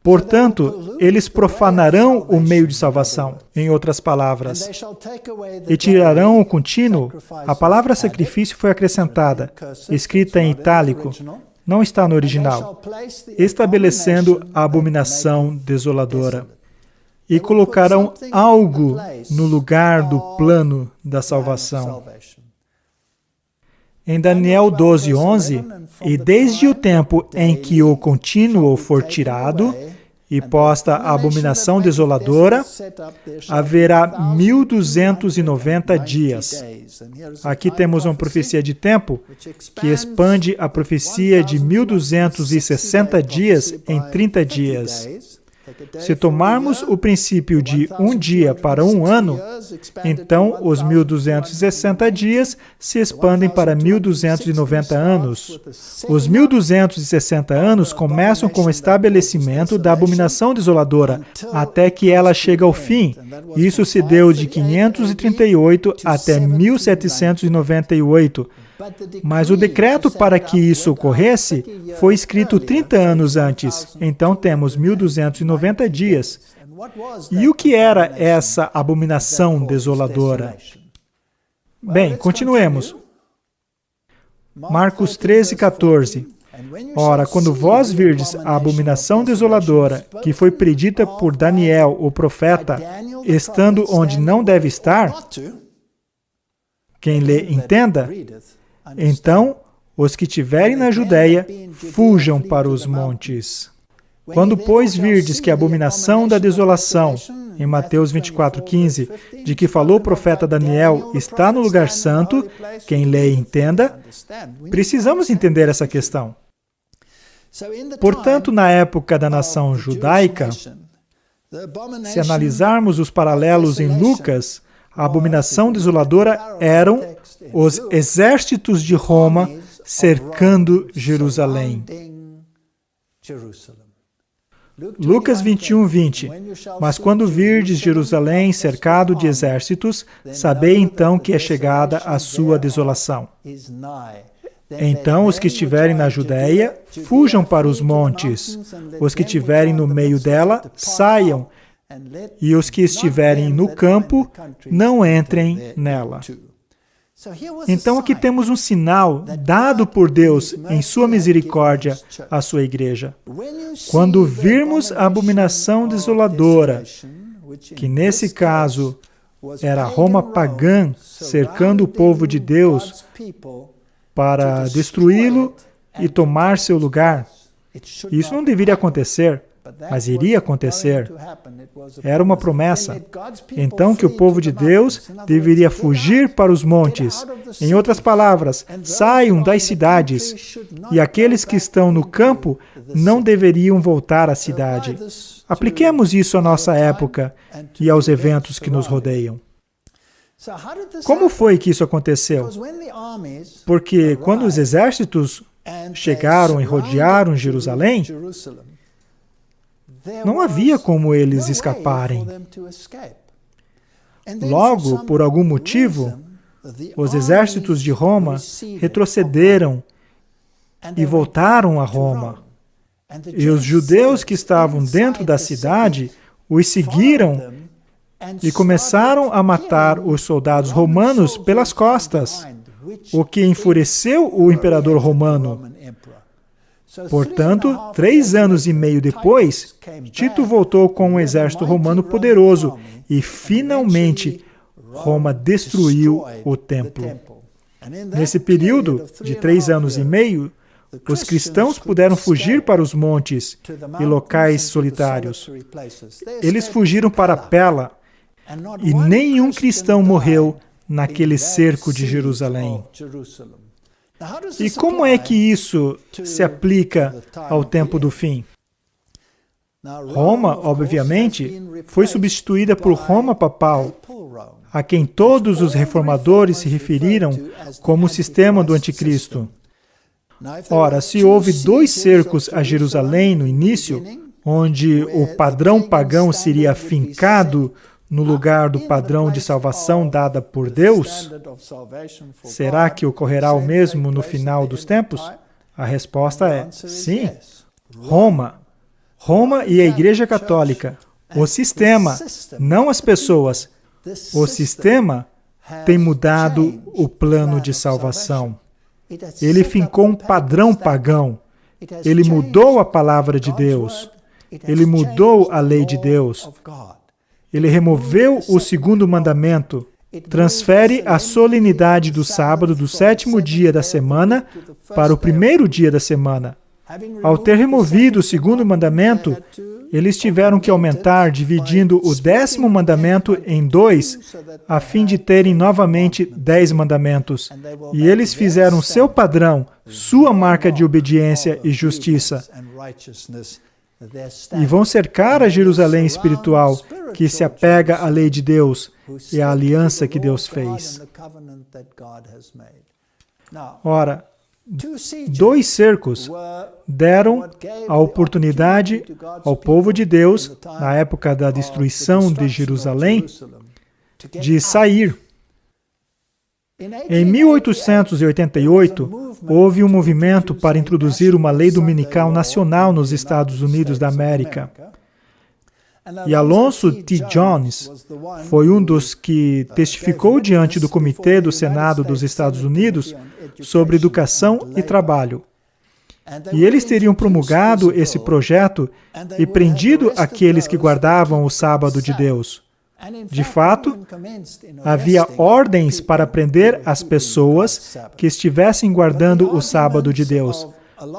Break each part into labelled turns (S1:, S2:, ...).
S1: Portanto, eles profanarão o meio de salvação, em outras palavras, e tirarão o contínuo. A palavra sacrifício foi acrescentada, escrita em itálico, não está no original, estabelecendo a abominação desoladora. E colocarão algo no lugar do plano da salvação. Em Daniel 12:11, e desde o tempo em que o contínuo for tirado e posta a abominação desoladora, haverá 1290 dias. Aqui temos uma profecia de tempo que expande a profecia de 1260 dias em 30 dias. Se tomarmos o princípio de um dia para um ano, então os 1260 dias se expandem para 1290 anos. Os 1260 anos começam com o estabelecimento da abominação desoladora, até que ela chega ao fim. Isso se deu de 538 até 1798. Mas o decreto para que isso ocorresse foi escrito 30 anos antes. Então temos 1290 dias. E o que era essa abominação desoladora? Bem, continuemos. Marcos 13:14. Ora, quando vós virdes a abominação desoladora, que foi predita por Daniel, o profeta, estando onde não deve estar, quem lê, entenda. Então, os que tiverem na Judéia, fujam para os montes. Quando, pois, virdes que a abominação da desolação, em Mateus 24:15, de que falou o profeta Daniel, está no lugar santo, quem lê, entenda, precisamos entender essa questão. Portanto, na época da nação judaica, se analisarmos os paralelos em Lucas, a abominação desoladora eram os exércitos de Roma cercando Jerusalém. Lucas 21:20. Mas quando virdes Jerusalém cercado de exércitos, sabei então que é chegada a sua desolação. Então os que estiverem na Judéia, fujam para os montes. Os que estiverem no meio dela, saiam. E os que estiverem no campo, não entrem nela. Então aqui temos um sinal dado por Deus em sua misericórdia à sua igreja. Quando virmos a abominação desoladora, que nesse caso era Roma pagã cercando o povo de Deus para destruí-lo e tomar seu lugar, isso não deveria acontecer. Mas iria acontecer. Era uma promessa. Então que o povo de Deus deveria fugir para os montes. Em outras palavras, saiam das cidades. E aqueles que estão no campo não deveriam voltar à cidade. Apliquemos isso à nossa época e aos eventos que nos rodeiam. Como foi que isso aconteceu? Porque quando os exércitos chegaram e rodearam Jerusalém, não havia como eles escaparem. Logo, por algum motivo, os exércitos de Roma retrocederam e voltaram a Roma. E os judeus que estavam dentro da cidade os seguiram e começaram a matar os soldados romanos pelas costas, o que enfureceu o imperador romano. Portanto, 3 anos e meio depois, Tito voltou com um exército romano poderoso e, finalmente, Roma destruiu o templo. Nesse período de 3 anos e meio, os cristãos puderam fugir para os montes e locais solitários. Eles fugiram para Pela e nenhum cristão morreu naquele cerco de Jerusalém. E como é que isso se aplica ao tempo do fim? Roma, obviamente, foi substituída por Roma papal, a quem todos os reformadores se referiram como o sistema do anticristo. Ora, se houve 2 cercos a Jerusalém no início, onde o padrão pagão seria afincado no lugar do padrão de salvação dada por Deus, será que ocorrerá o mesmo no final dos tempos? A resposta é sim. Roma e a Igreja Católica. O sistema, não as pessoas. O sistema tem mudado o plano de salvação. Ele fincou um padrão pagão. Ele mudou a palavra de Deus. Ele mudou a lei de Deus. Ele removeu o segundo mandamento. Transfere a solenidade do sábado do sétimo dia da semana para o primeiro dia da semana. Ao ter removido o segundo mandamento, eles tiveram que aumentar, dividindo o 10º mandamento em 2, a fim de terem novamente 10 mandamentos. E eles fizeram seu padrão, sua marca de obediência e justiça. E vão cercar a Jerusalém espiritual, que se apega à lei de Deus e à aliança que Deus fez. Ora, 2 cercos deram a oportunidade ao povo de Deus, na época da destruição de Jerusalém, de sair. Em 1888, houve um movimento para introduzir uma lei dominical nacional nos Estados Unidos da América. E Alonzo T. Jones foi um dos que testificou diante do Comitê do Senado dos Estados Unidos sobre educação e trabalho. E eles teriam promulgado esse projeto e prendido aqueles que guardavam o sábado de Deus. De fato, havia ordens para prender as pessoas que estivessem guardando o sábado de Deus.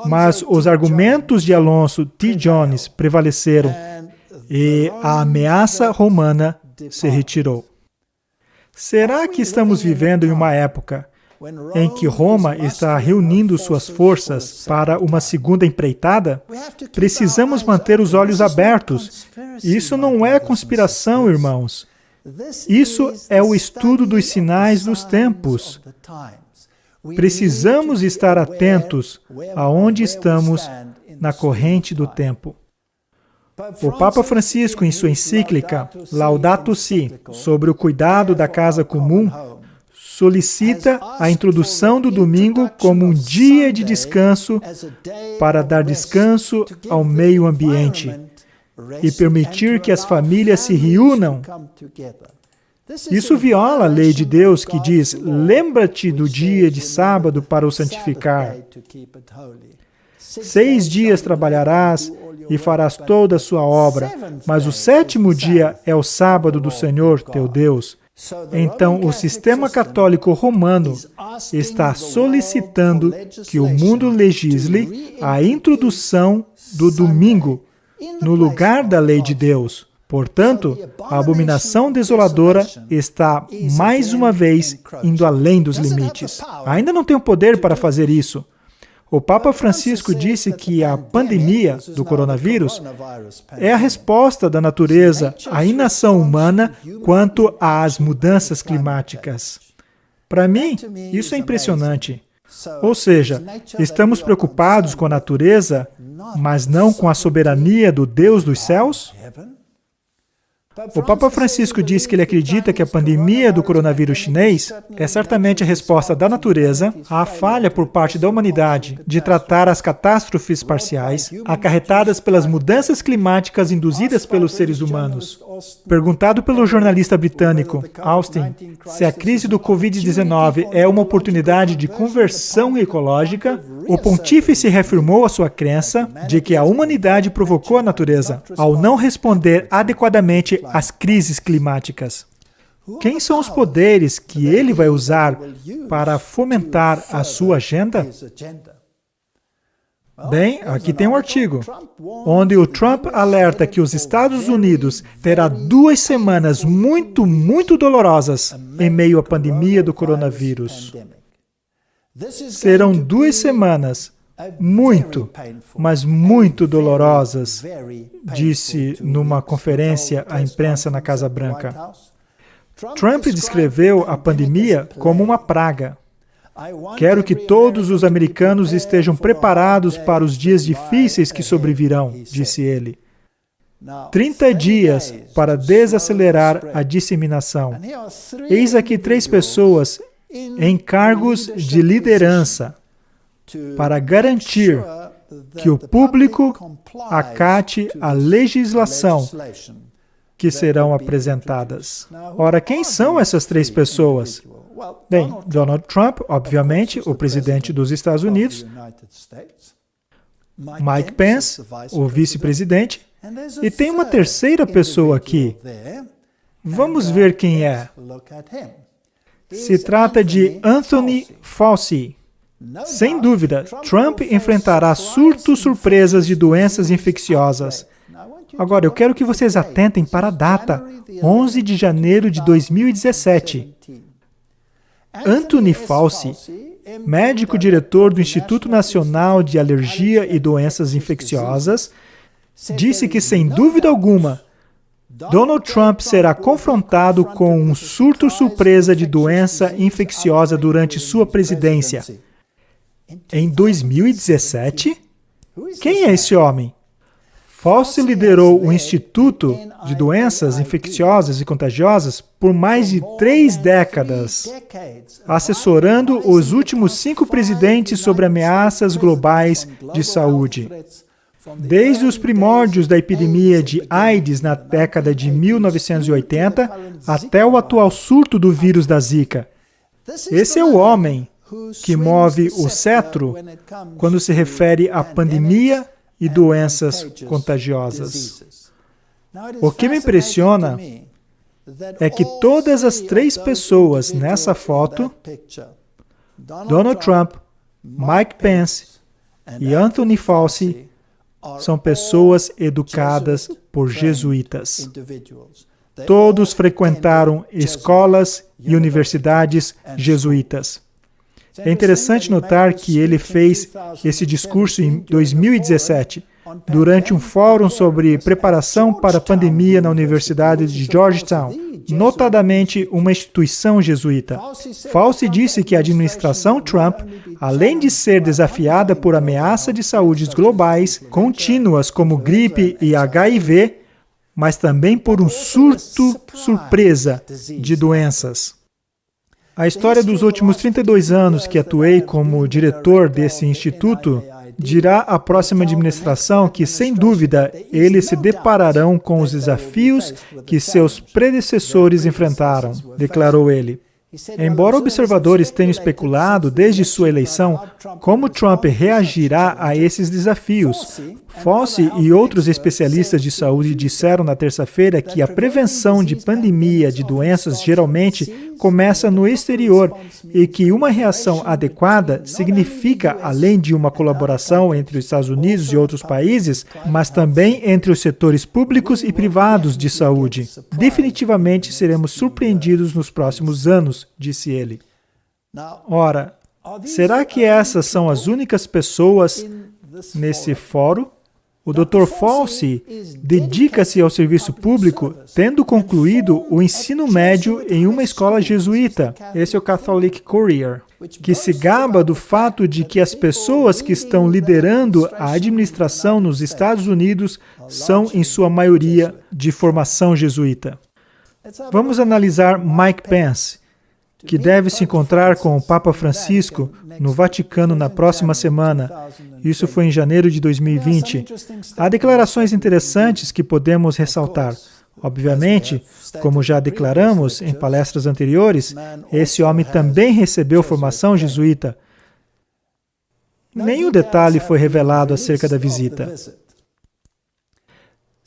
S1: Mas os argumentos de Alonzo T. Jones prevaleceram e a ameaça romana se retirou. Será que estamos vivendo em uma época em que Roma está reunindo suas forças para uma segunda empreitada? Precisamos manter os olhos abertos. Isso não é conspiração, irmãos. Isso é o estudo dos sinais dos tempos. Precisamos estar atentos aonde estamos na corrente do tempo. O Papa Francisco, em sua encíclica Laudato Si, sobre o cuidado da casa comum, solicita a introdução do domingo como um dia de descanso para dar descanso ao meio ambiente e permitir que as famílias se reúnam. Isso viola a lei de Deus que diz: lembra-te do dia de sábado para o santificar. 6 dias trabalharás e farás toda a sua obra, mas o 7º dia é o sábado do Senhor, teu Deus. Então, o sistema católico romano está solicitando que o mundo legisle a introdução do domingo no lugar da lei de Deus. Portanto, a abominação desoladora está, mais uma vez, indo além dos limites. Ainda não tem o poder para fazer isso. O Papa Francisco disse que a pandemia do coronavírus é a resposta da natureza à inação humana quanto às mudanças climáticas. Para mim, isso é impressionante. Ou seja, estamos preocupados com a natureza, mas não com a soberania do Deus dos céus? O Papa Francisco diz que ele acredita que a pandemia do coronavírus chinês é certamente a resposta da natureza à falha por parte da humanidade de tratar as catástrofes parciais acarretadas pelas mudanças climáticas induzidas pelos seres humanos. Perguntado pelo jornalista britânico Austin se a crise do Covid-19 é uma oportunidade de conversão ecológica, o pontífice reafirmou a sua crença de que a humanidade provocou a natureza ao não responder adequadamente às crises climáticas. Quem são os poderes que ele vai usar para fomentar a sua agenda? Bem, aqui tem um artigo, onde o Trump alerta que os Estados Unidos terá 2 semanas muito dolorosas em meio à pandemia do coronavírus. Serão 2 semanas mas muito dolorosas, disse numa conferência à imprensa na Casa Branca. Trump descreveu a pandemia como uma praga. Quero que todos os americanos estejam preparados para os dias difíceis que sobrevirão, disse ele. 30 dias para desacelerar a disseminação. Eis aqui 3 pessoas em cargos de liderança para garantir que o público acate a legislação que serão apresentadas. Ora, quem são essas três pessoas? Bem, Donald Trump, obviamente, o presidente dos Estados Unidos, Mike Pence, o vice-presidente, e tem uma terceira pessoa aqui. Vamos ver quem é. Se trata de Anthony Fauci. Sem dúvida, Trump enfrentará surtos surpresas de doenças infecciosas. Agora, eu quero que vocês atentem para a data, 11 de janeiro de 2017. Anthony Fauci, médico diretor do Instituto Nacional de Alergia e Doenças Infecciosas, disse que, sem dúvida alguma, Donald Trump será confrontado com um surto surpresa de doença infecciosa durante sua presidência. Em 2017? Quem é esse homem? Fauci liderou o Instituto de Doenças Infecciosas e Contagiosas por mais de 3 décadas, assessorando os últimos 5 presidentes sobre ameaças globais de saúde. Desde os primórdios da epidemia de AIDS na década de 1980 até o atual surto do vírus da Zika. Esse é o homem que move o cetro quando se refere à pandemia e doenças contagiosas. O que me impressiona é que todas as 3 pessoas nessa foto, Donald Trump, Mike Pence e Anthony Fauci, são pessoas educadas por jesuítas. Todos frequentaram escolas e universidades jesuítas. É interessante notar que ele fez esse discurso em 2017, durante um fórum sobre preparação para a pandemia na Universidade de Georgetown, notadamente uma instituição jesuíta. Fauci disse que a administração Trump, além de ser desafiada por ameaça de saúde globais contínuas como gripe e HIV, mas também por um surto surpresa de doenças. A história dos últimos 32 anos que atuei como diretor desse instituto dirá à próxima administração que, sem dúvida, eles se depararão com os desafios que seus predecessores enfrentaram, declarou ele. Embora observadores tenham especulado desde sua eleição como Trump reagirá a esses desafios, Fauci e outros especialistas de saúde disseram na terça-feira que a prevenção de pandemia de doenças geralmente começa no exterior e que uma reação adequada significa, além de uma colaboração entre os Estados Unidos e outros países, mas também entre os setores públicos e privados de saúde. Definitivamente seremos surpreendidos nos próximos anos, disse ele. Ora, será que essas são as únicas pessoas nesse fórum? O Dr. Fauci dedica-se ao serviço público, tendo concluído o ensino médio em uma escola jesuíta. Esse é o Catholic Courier, que se gaba do fato de que as pessoas que estão liderando a administração nos Estados Unidos são, em sua maioria, de formação jesuíta. Vamos analisar Mike Pence, que deve se encontrar com o Papa Francisco no Vaticano na próxima semana. Isso foi em janeiro de 2020. Há declarações interessantes que podemos ressaltar. Obviamente, como já declaramos em palestras anteriores, esse homem também recebeu formação jesuíta. Nenhum detalhe foi revelado acerca da visita.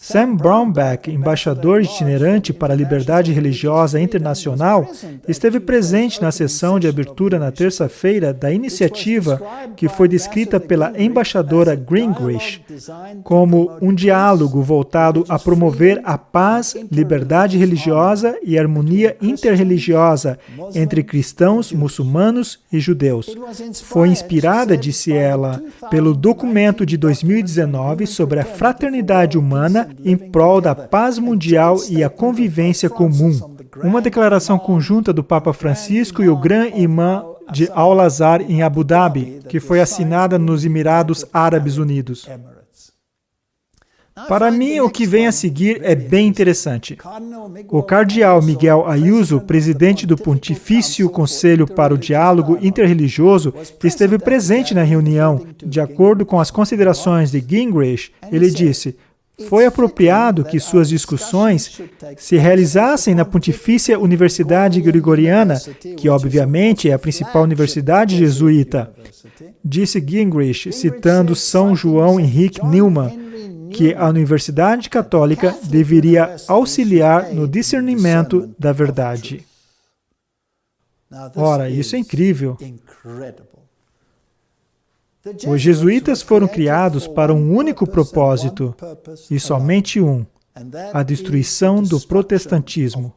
S1: Sam Brownback, embaixador itinerante para a Liberdade Religiosa Internacional, esteve presente na sessão de abertura na terça-feira da iniciativa que foi descrita pela embaixadora Gingrich como um diálogo voltado a promover a paz, liberdade religiosa e harmonia interreligiosa entre cristãos, muçulmanos e judeus. Foi inspirada, disse ela, pelo documento de 2019 sobre a fraternidade humana em prol da paz mundial e a convivência comum. Uma declaração conjunta do Papa Francisco e o Grã-Imã de Al-Azhar em Abu Dhabi, que foi assinada nos Emirados Árabes Unidos. Para mim, o que vem a seguir é bem interessante. O cardeal Miguel Ayuso, presidente do Pontifício Conselho para o Diálogo Interreligioso, esteve presente na reunião. De acordo com as considerações de Gingrich, ele disse: foi apropriado que suas discussões se realizassem na Pontifícia Universidade Gregoriana, que obviamente é a principal universidade jesuíta. Disse Gingrich, citando São João Henrique Newman, que a Universidade Católica deveria auxiliar no discernimento da verdade. Ora, isso é incrível. Os jesuítas foram criados para um único propósito, e somente um: a destruição do protestantismo.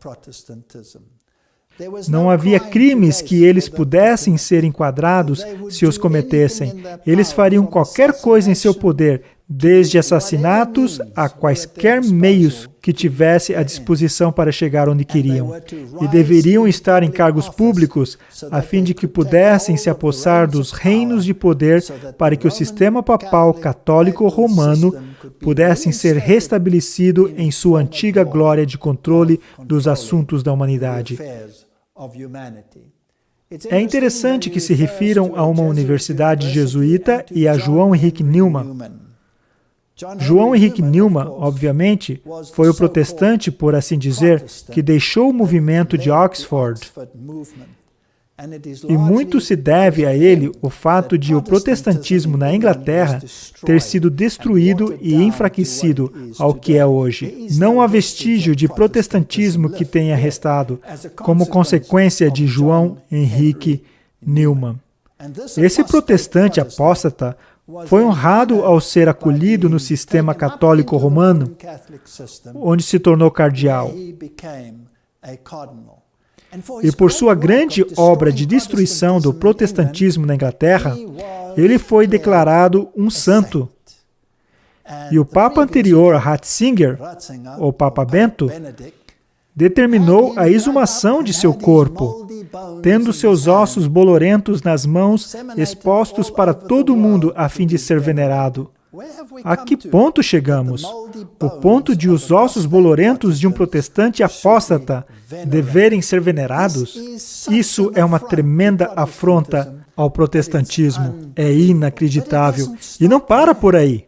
S1: Não havia crimes que eles pudessem ser enquadrados se os cometessem. Eles fariam qualquer coisa em seu poder, desde assassinatos a quaisquer meios que tivesse à disposição para chegar onde queriam. E deveriam estar em cargos públicos, a fim de que pudessem se apossar dos reinos de poder para que o sistema papal católico romano pudesse ser restabelecido em sua antiga glória de controle dos assuntos da humanidade. É interessante que se refiram a uma universidade jesuíta e a João Henrique Newman. João Henrique Newman, obviamente, foi o protestante, por assim dizer, que deixou o movimento de Oxford. E muito se deve a ele o fato de o protestantismo na Inglaterra ter sido destruído e enfraquecido ao que é hoje. Não há vestígio de protestantismo que tenha restado, como consequência de João Henrique Newman. Esse protestante apóstata foi honrado ao ser acolhido no sistema católico romano, onde se tornou cardeal. E por sua grande obra de destruição do protestantismo na Inglaterra, ele foi declarado um santo. E o Papa anterior, Ratzinger, ou Papa Bento, determinou a exumação de seu corpo, tendo seus ossos bolorentos nas mãos expostos para todo mundo a fim de ser venerado. A que ponto chegamos? O ponto de os ossos bolorentos de um protestante apóstata deverem ser venerados? Isso é uma tremenda afronta ao protestantismo. É inacreditável. E não para por aí.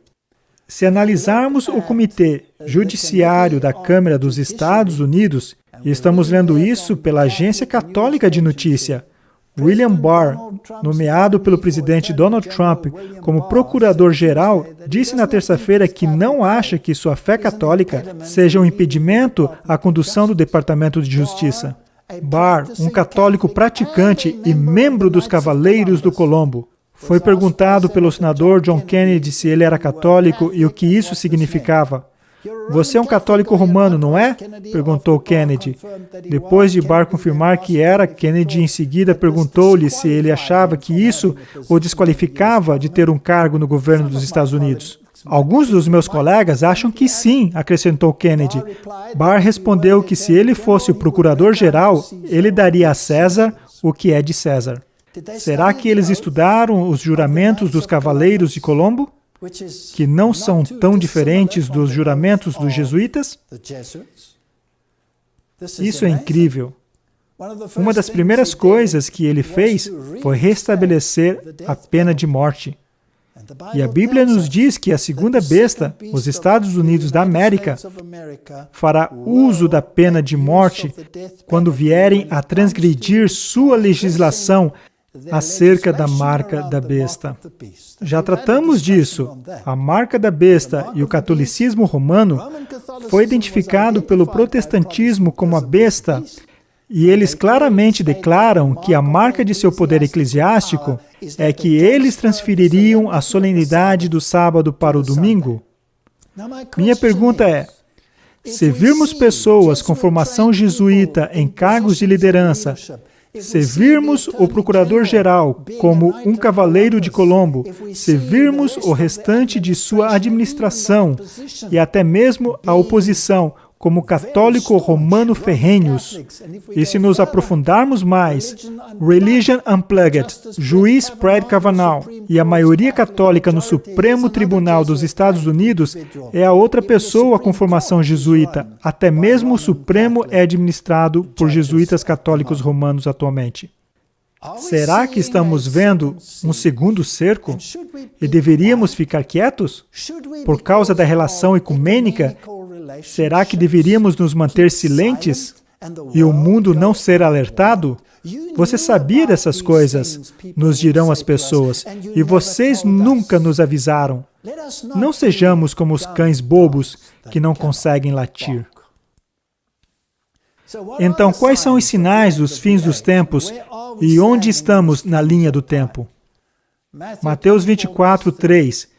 S1: Se analisarmos o Comitê Judiciário da Câmara dos Estados Unidos, e estamos lendo isso pela Agência Católica de Notícia, William Barr, nomeado pelo presidente Donald Trump como procurador-geral, disse na terça-feira que não acha que sua fé católica seja um impedimento à condução do Departamento de Justiça. Barr, um católico praticante e membro dos Cavaleiros do Colombo, foi perguntado pelo senador John Kennedy se ele era católico e o que isso significava. Você é um católico romano, não é? Perguntou Kennedy. Depois de Barr confirmar que era, Kennedy em seguida perguntou-lhe se ele achava que isso o desqualificava de ter um cargo no governo dos Estados Unidos. Alguns dos meus colegas acham que sim, acrescentou Kennedy. Barr respondeu que se ele fosse o procurador-geral, ele daria a César o que é de César. Será que eles estudaram os juramentos dos Cavaleiros de Colombo? Que não são tão diferentes dos juramentos dos jesuítas? Isso é incrível. Uma das primeiras coisas que ele fez foi restabelecer a pena de morte. E a Bíblia nos diz que a segunda besta, os Estados Unidos da América, fará uso da pena de morte quando vierem a transgredir sua legislação acerca da marca da besta. Já tratamos disso. A marca da besta e o catolicismo romano foi identificado pelo protestantismo como a besta, e eles claramente declaram que a marca de seu poder eclesiástico é que eles transfeririam a solenidade do sábado para o domingo. Minha pergunta é: se virmos pessoas com formação jesuíta em cargos de liderança, se virmos o procurador-geral como um cavaleiro de Colombo, se virmos o restante de sua administração e até mesmo a oposição como católico romano ferrenhos. E se nos aprofundarmos mais, Religion Unplugged, juiz Brett Kavanaugh e a maioria católica no Supremo Tribunal dos Estados Unidos é a outra pessoa com formação jesuíta. Até mesmo o Supremo é administrado por jesuítas católicos romanos atualmente. Será que estamos vendo um segundo cerco? E deveríamos ficar quietos? Por causa da relação ecumênica? Será que deveríamos nos manter silentes e o mundo não ser alertado? Você sabia dessas coisas, nos dirão as pessoas, e vocês nunca nos avisaram. Não sejamos como os cães bobos que não conseguem latir. Então, quais são os sinais dos fins dos tempos e onde estamos na linha do tempo? Mateus 24, 3.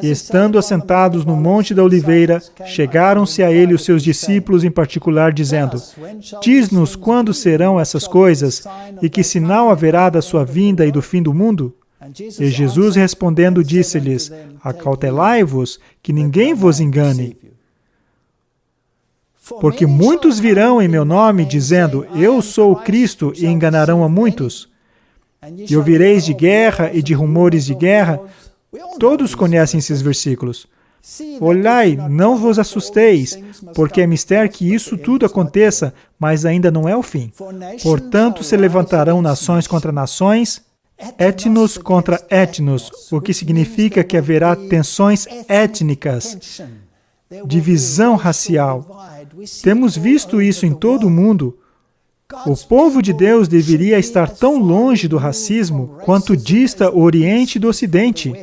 S1: E estando assentados no Monte da Oliveira, chegaram-se a ele os seus discípulos em particular, dizendo: Diz-nos quando serão essas coisas, e que sinal haverá da sua vinda e do fim do mundo? E Jesus respondendo disse-lhes: Acautelai-vos, que ninguém vos engane. Porque muitos virão em meu nome, dizendo: Eu sou o Cristo, e enganarão a muitos. E ouvireis de guerra e de rumores de guerra. Todos conhecem esses versículos. Olhai, não vos assusteis, porque é mistério que isso tudo aconteça, mas ainda não é o fim. Portanto, se levantarão nações contra nações, etnos contra etnos, o que significa que haverá tensões étnicas, divisão racial. Temos visto isso em todo o mundo. O povo de Deus deveria estar tão longe do racismo quanto dista o Oriente do Ocidente.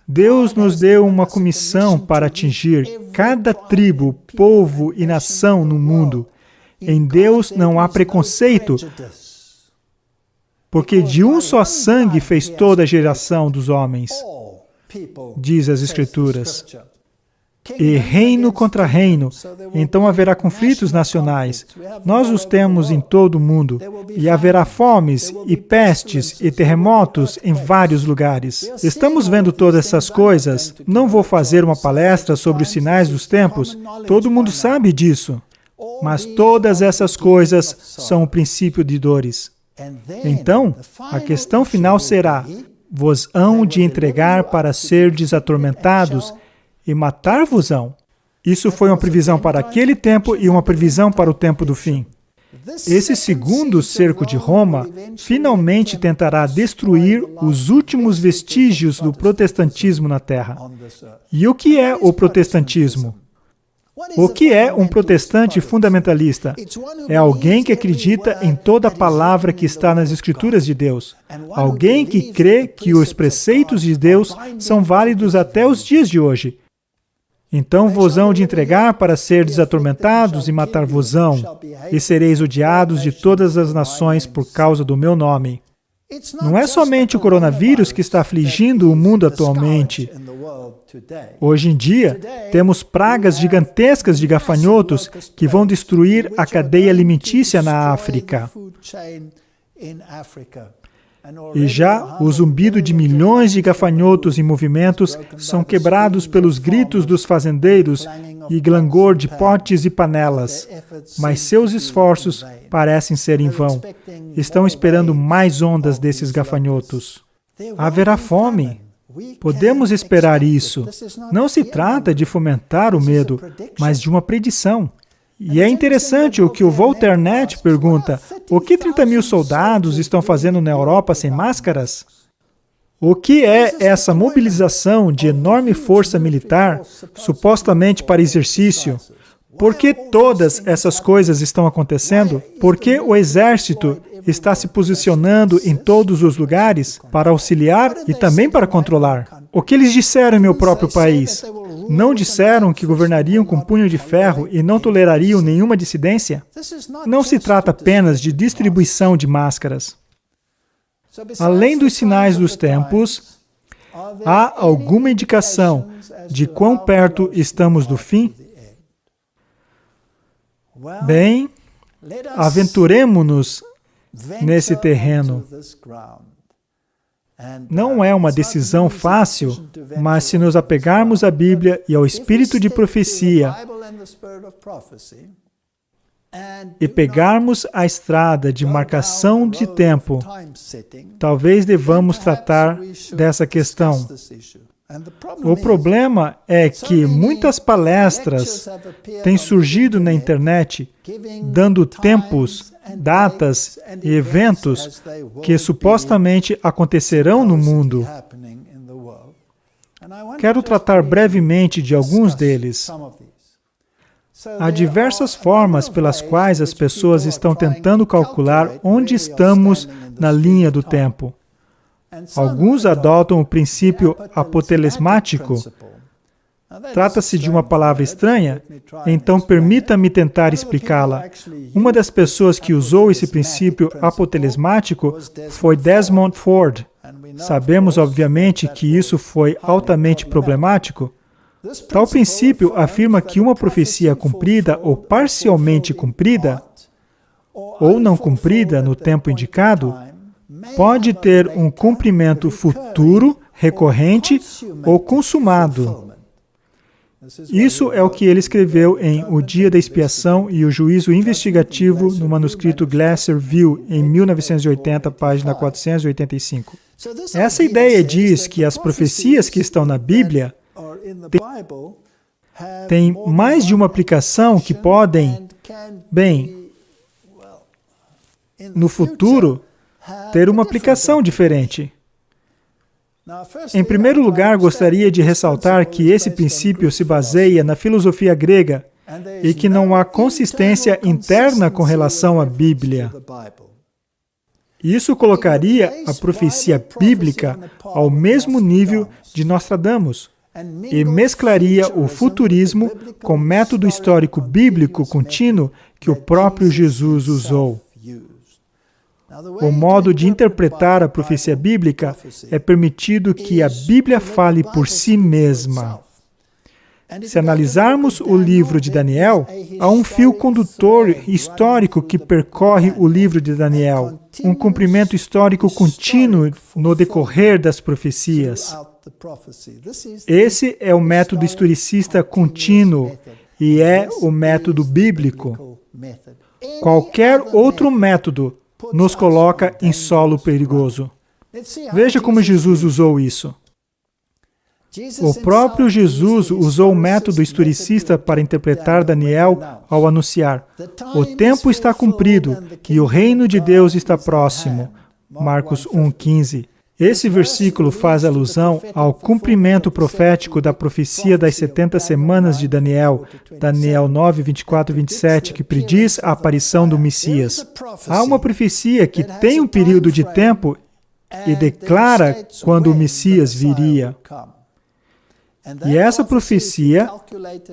S1: Deus nos deu uma comissão para atingir cada tribo, povo e nação no mundo. Em Deus não há preconceito, porque de um só sangue fez toda a geração dos homens, diz as Escrituras. E reino contra reino, então haverá conflitos nacionais. Nós os temos em todo o mundo. E haverá fomes, e pestes, e terremotos em vários lugares. Estamos vendo todas essas coisas. Não vou fazer uma palestra sobre os sinais dos tempos. Todo mundo sabe disso. Mas todas essas coisas são o princípio de dores. Então, a questão final será: vos hão de entregar para serdes atormentados, e matar-vos-ão. Isso foi uma previsão para aquele tempo e uma previsão para o tempo do fim. Esse segundo cerco de Roma finalmente tentará destruir os últimos vestígios do protestantismo na Terra. E o que é o protestantismo? O que é um protestante fundamentalista? É alguém que acredita em toda a palavra que está nas Escrituras de Deus. Alguém que crê que os preceitos de Deus são válidos até os dias de hoje. Então vos hão de entregar para serdes atormentados e matar-vos-ão, e sereis odiados de todas as nações por causa do meu nome. Não é somente o coronavírus que está afligindo o mundo atualmente. Hoje em dia, temos pragas gigantescas de gafanhotos que vão destruir a cadeia alimentícia na África. E já o zumbido de milhões de gafanhotos em movimentos são quebrados pelos gritos dos fazendeiros e clangor de potes e panelas. Mas seus esforços parecem ser em vão. Estão esperando mais ondas desses gafanhotos. Haverá fome. Podemos esperar isso. Não se trata de fomentar o medo, mas de uma predição. E é interessante o que o Volternet pergunta: o que 30 mil soldados estão fazendo na Europa sem máscaras? O que é essa mobilização de enorme força militar, supostamente para exercício? Por que todas essas coisas estão acontecendo? Por que o exército está se posicionando em todos os lugares para auxiliar e também para controlar? O que eles disseram em meu próprio país? Não disseram que governariam com punho de ferro e não tolerariam nenhuma dissidência? Não se trata apenas de distribuição de máscaras. Além dos sinais dos tempos, há alguma indicação de quão perto estamos do fim? Bem, aventuremo-nos nesse terreno. Não é uma decisão fácil, mas se nos apegarmos à Bíblia e ao espírito de profecia e pegarmos a estrada de marcação de tempo, talvez devamos tratar dessa questão. O problema é que muitas palestras têm surgido na internet dando tempos, datas e eventos que supostamente acontecerão no mundo. Quero tratar brevemente de alguns deles. Há diversas formas pelas quais as pessoas estão tentando calcular onde estamos na linha do tempo. Alguns adotam o princípio apotelesmático. Trata-se de uma palavra estranha, então permita-me tentar explicá-la. Uma das pessoas que usou esse princípio apotelesmático foi Desmond Ford. Sabemos, obviamente, que isso foi altamente problemático. Tal princípio afirma que uma profecia cumprida ou parcialmente cumprida, ou não cumprida no tempo indicado, pode ter um cumprimento futuro, recorrente ou consumado. Isso é o que ele escreveu em O Dia da Expiação e o Juízo Investigativo no manuscrito Glasser View, em 1980, página 485. Essa ideia diz que as profecias que estão na Bíblia têm mais de uma aplicação que podem, no futuro, ter uma aplicação diferente. Em primeiro lugar, gostaria de ressaltar que esse princípio se baseia na filosofia grega e que não há consistência interna com relação à Bíblia. Isso colocaria a profecia bíblica ao mesmo nível de Nostradamus e mesclaria o futurismo com o método histórico bíblico contínuo que o próprio Jesus usou. O modo de interpretar a profecia bíblica é permitido que a Bíblia fale por si mesma. Se analisarmos o livro de Daniel, há um fio condutor histórico que percorre o livro de Daniel, um cumprimento histórico contínuo no decorrer das profecias. Esse é o método historicista contínuo e é o método bíblico. Qualquer outro método nos coloca em solo perigoso. Veja como Jesus usou isso. O próprio Jesus usou o método historicista para interpretar Daniel ao anunciar: o tempo está cumprido e o reino de Deus está próximo. Marcos 1,15. Esse versículo faz alusão ao cumprimento profético da profecia das 70 semanas de Daniel, Daniel 9, 24 e 27, que prediz a aparição do Messias. Há uma profecia que tem um período de tempo e declara quando o Messias viria. E essa profecia,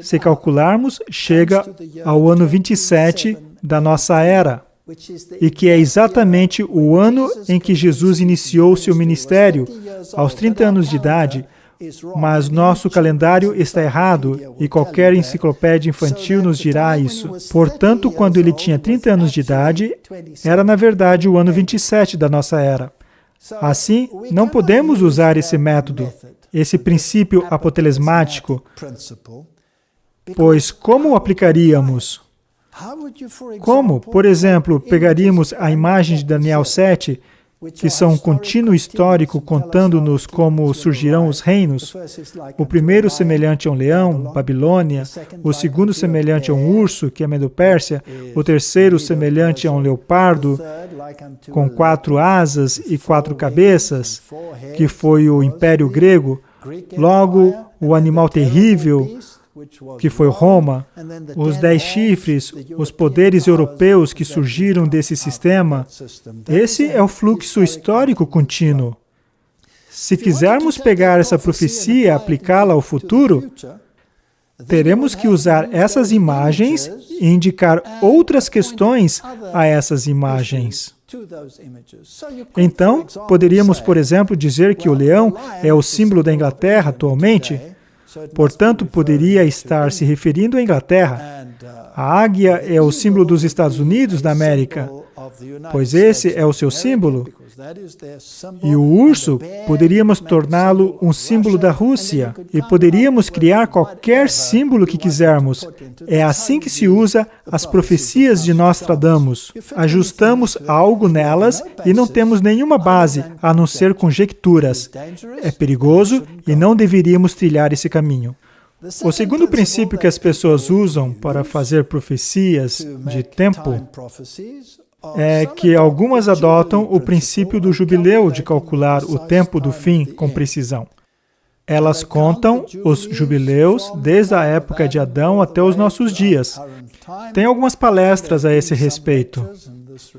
S1: se calcularmos, chega ao ano 27 da nossa era, e que é exatamente o ano em que Jesus iniciou seu ministério, aos 30 anos de idade, mas nosso calendário está errado e qualquer enciclopédia infantil nos dirá isso. Portanto, quando ele tinha 30 anos de idade, era na verdade o ano 27 da nossa era. Assim, não podemos usar esse método, esse princípio apotelesmático, pois como o aplicaríamos? Como, por exemplo, pegaríamos a imagem de Daniel 7, que são um contínuo histórico contando-nos como surgirão os reinos, o primeiro semelhante a um leão, Babilônia, o segundo semelhante a um urso, que é Medo-Pérsia, o terceiro semelhante a um leopardo, com 4 asas e 4 cabeças, que foi o Império Grego, logo o animal terrível, que foi Roma, os 10 chifres, os poderes europeus que surgiram desse sistema. Esse é o fluxo histórico contínuo. Se quisermos pegar essa profecia e aplicá-la ao futuro, teremos que usar essas imagens e indicar outras questões a essas imagens. Então, poderíamos, por exemplo, dizer que o leão é o símbolo da Inglaterra atualmente. Portanto, poderia estar se referindo à Inglaterra. A águia é o símbolo dos Estados Unidos da América. pois esse é o seu símbolo. E o urso, poderíamos torná-lo um símbolo da Rússia, e poderíamos criar qualquer símbolo que quisermos. É assim que se usa as profecias de Nostradamus. Ajustamos algo nelas e não temos nenhuma base, a não ser conjecturas. É perigoso e não deveríamos trilhar esse caminho. O segundo princípio que as pessoas usam para fazer profecias de tempo é que algumas adotam o princípio do jubileu de calcular o tempo do fim com precisão. Elas contam os jubileus desde a época de Adão até os nossos dias. Tem algumas palestras a esse respeito.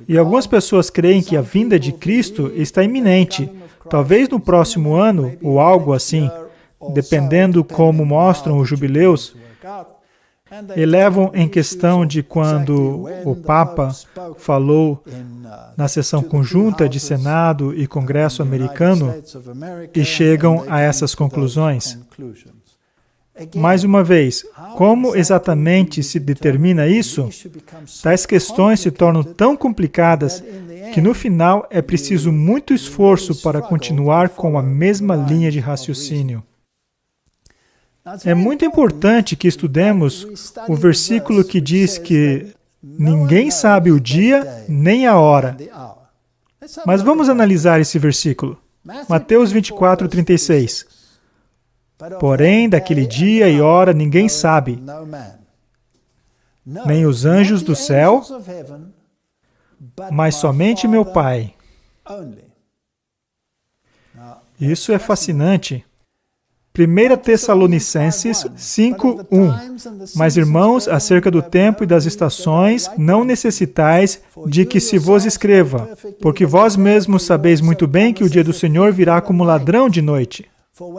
S1: E algumas pessoas creem que a vinda de Cristo está iminente, talvez no próximo ano ou algo assim, dependendo como mostram os jubileus. E levam em questão de quando o Papa falou na sessão conjunta de Senado e Congresso americano e chegam a essas conclusões. Mais uma vez, como exatamente se determina isso? Tais questões se tornam tão complicadas que no final é preciso muito esforço para continuar com a mesma linha de raciocínio. É muito importante que estudemos o versículo que diz que ninguém sabe o dia nem a hora. Mas vamos analisar esse versículo. Mateus 24:36. Porém, daquele dia e hora ninguém sabe, nem os anjos do céu, mas somente meu Pai. Isso é fascinante. 1 Tessalonicenses 5:1. Mas, irmãos, acerca do tempo e das estações, não necessitais de que se vos escreva, porque vós mesmos sabeis muito bem que o dia do Senhor virá como ladrão de noite.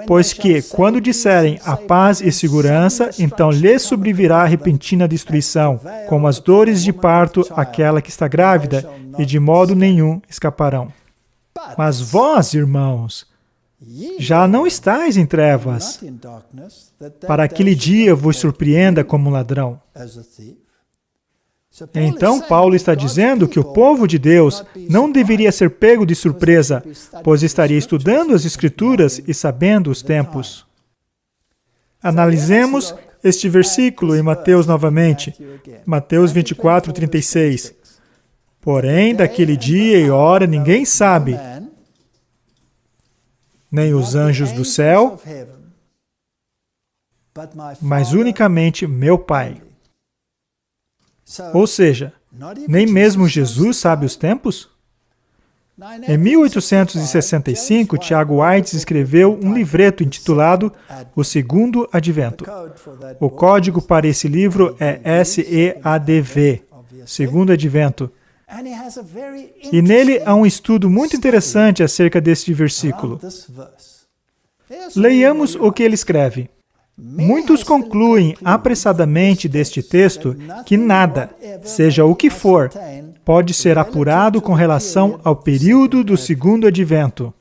S1: Pois que, quando disserem a paz e segurança, então lhes sobrevirá repentina destruição, como as dores de parto àquela que está grávida, e de modo nenhum escaparão. Mas vós, irmãos, já não estáis em trevas, para aquele dia vos surpreenda como um ladrão. Então, Paulo está dizendo que o povo de Deus não deveria ser pego de surpresa, pois estaria estudando as Escrituras e sabendo os tempos. Analisemos este versículo em Mateus novamente, Mateus 24:36. Porém, daquele dia e hora ninguém sabe, nem os anjos do céu, mas unicamente meu Pai. Ou seja, nem mesmo Jesus sabe os tempos? Em 1865, Tiago White escreveu um livreto intitulado O Segundo Advento. O código para esse livro é SEADV, Segundo Advento. E nele há um estudo muito interessante acerca deste versículo. Leiamos o que ele escreve. Muitos concluem apressadamente deste texto que nada, seja o que for, pode ser apurado com relação ao período do segundo advento.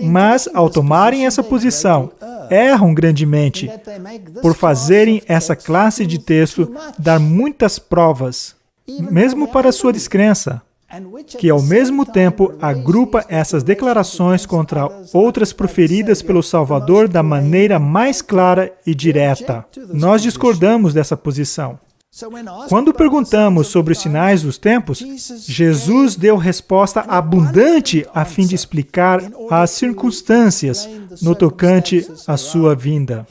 S1: Mas, ao tomarem essa posição, erram grandemente por fazerem essa classe de texto dar muitas provas, mesmo para sua descrença, que ao mesmo tempo agrupa essas declarações contra outras proferidas pelo Salvador da maneira mais clara e direta. Nós discordamos dessa posição. Quando perguntamos sobre os sinais dos tempos, Jesus deu resposta abundante a fim de explicar as circunstâncias no tocante à sua vinda.